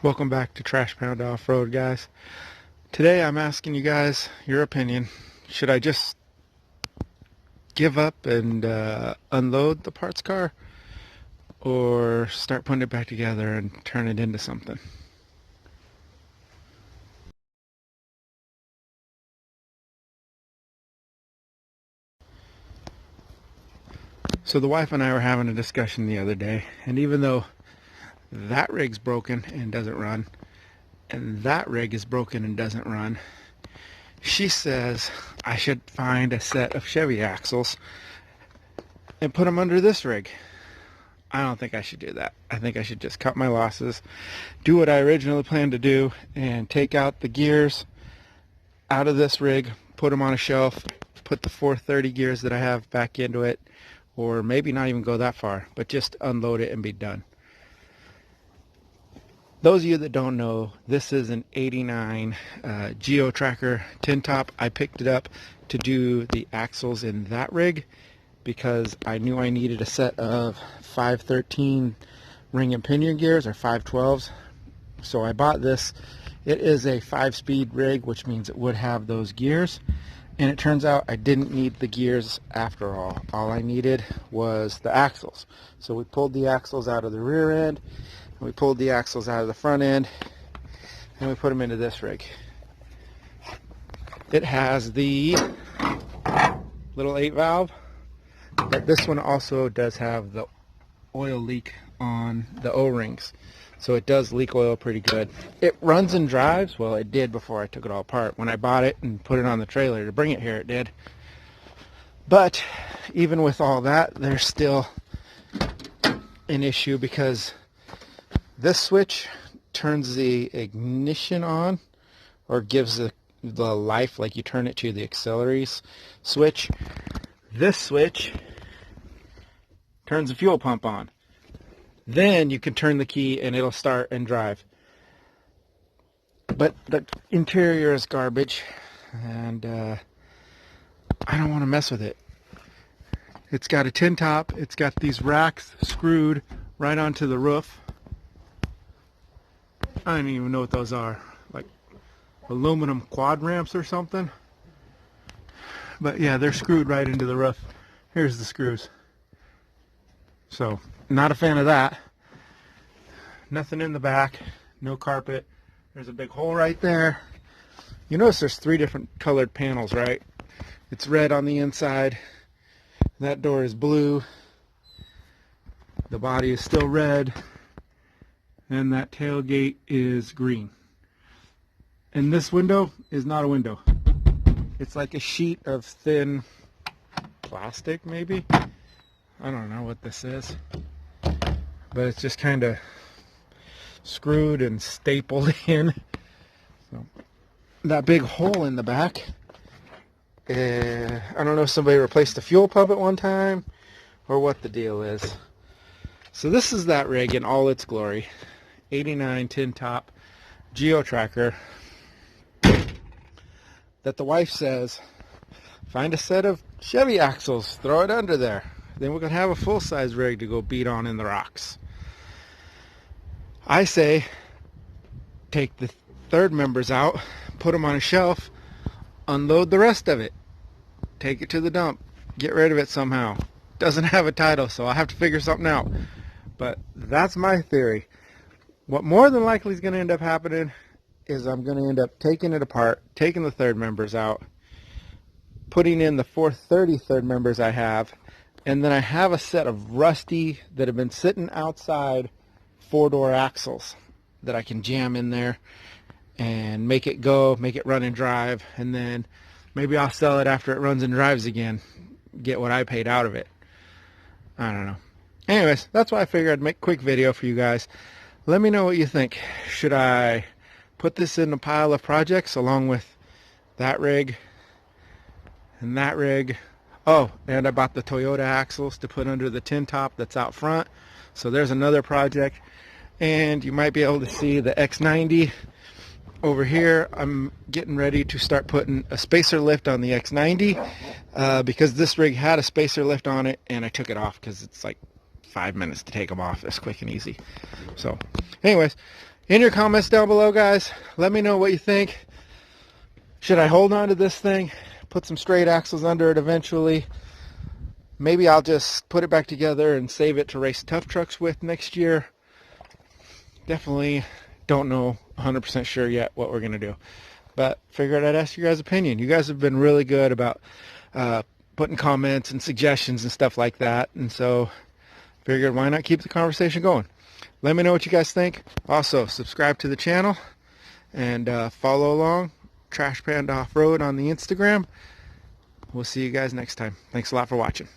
Welcome back to Trash Pound Off-Road, guys. Today I'm asking you guys your opinion. Should I just give up and unload the parts car, or start putting it back together and turn it into something? So the wife and I were having a discussion the other day, and even though that rig's broken and doesn't run, and that rig is broken and doesn't run, she says I should find a set of Chevy axles and put them under this rig. I don't think I should do that. I think I should just cut my losses, do what I originally planned to do, and take out the gears out of this rig, put them on a shelf, put the 430 gears that I have back into it, or maybe not even go that far, but just unload it and be done. Those of you that don't know, this is an 89 Geo Tracker tin top. I picked it up to do the axles in that rig because I knew I needed a set of 513 ring and pinion gears, or 512s. So I bought this. It is a 5-speed rig, which means it would have those gears. And it turns out I didn't need the gears after all. All I needed was the axles. So we pulled the axles out of the rear end, we pulled the axles out of the front end, and we put them into this rig. It has the little 8-valve, but this one also does have the oil leak on the O-rings. So it does leak oil pretty good. It runs and drives. Well, it did before I took it all apart. When I bought it and put it on the trailer to bring it here, it did. But even with all that, there's still an issue because this switch turns the ignition on, or gives the life, like you turn it to the auxiliary switch. This switch turns the fuel pump on. Then you can turn the key and it'll start and drive. But the interior is garbage, and I don't want to mess with it. It's got a tin top. It's got these racks screwed right onto the roof. I don't even know what those are, like aluminum quad ramps or something. But yeah, they're screwed right into the roof. Here's the screws. So, not a fan of that. Nothing in the back, no carpet. There's a big hole right there. You notice there's 3 different colored panels, right? It's red on the inside. That door is blue. The body is still red. And that tailgate is green. And this window is not a window. It's like a sheet of thin plastic, maybe? I don't know what this is. But it's just kind of screwed and stapled in. So, that big hole in the back, I don't know if somebody replaced the fuel pump at one time or what the deal is. So this is that rig in all its glory. 89 tin top Geo Tracker that the wife says, find a set of Chevy axles, throw it under there. Then we can have a full-size rig to go beat on in the rocks. I say, take the third members out, put them on a shelf, unload the rest of it, take it to the dump, get rid of it somehow. Doesn't have a title, so I'll have to figure something out. But that's my theory. What more than likely is going to end up happening is I'm going to end up taking it apart, taking the third members out, putting in the 430 third members I have, and then I have a set of rusty that have been sitting outside 4-door axles that I can jam in there and make it go, make it run and drive, and then maybe I'll sell it after it runs and drives again, get what I paid out of it. I don't know. Anyways, that's why I figured I'd make a quick video for you guys. Let me know what you think. Should I put this in a pile of projects along with that rig and that rig? Oh, and I bought the Toyota axles to put under the tin top that's out front. So there's another project. And you might be able to see the X90 over here. I'm getting ready to start putting a spacer lift on the X90 because this rig had a spacer lift on it and I took it off because it's like 5 minutes to take them off. That's quick and easy. So anyways, In your comments down below, guys, let me know what you think. Should I hold on to this thing, put some straight axles under it eventually? Maybe I'll just put it back together and save it to race tough trucks with next year. Definitely don't know 100% sure yet what we're going to do. But figured I'd ask you guys' opinion. You guys have been really good about putting comments and suggestions and stuff like that. And so figured why not keep the conversation going. Let me know what you guys think. Also, subscribe to the channel and follow along. Trash Panda Off-Road on the Instagram. We'll see you guys next time. Thanks a lot for watching.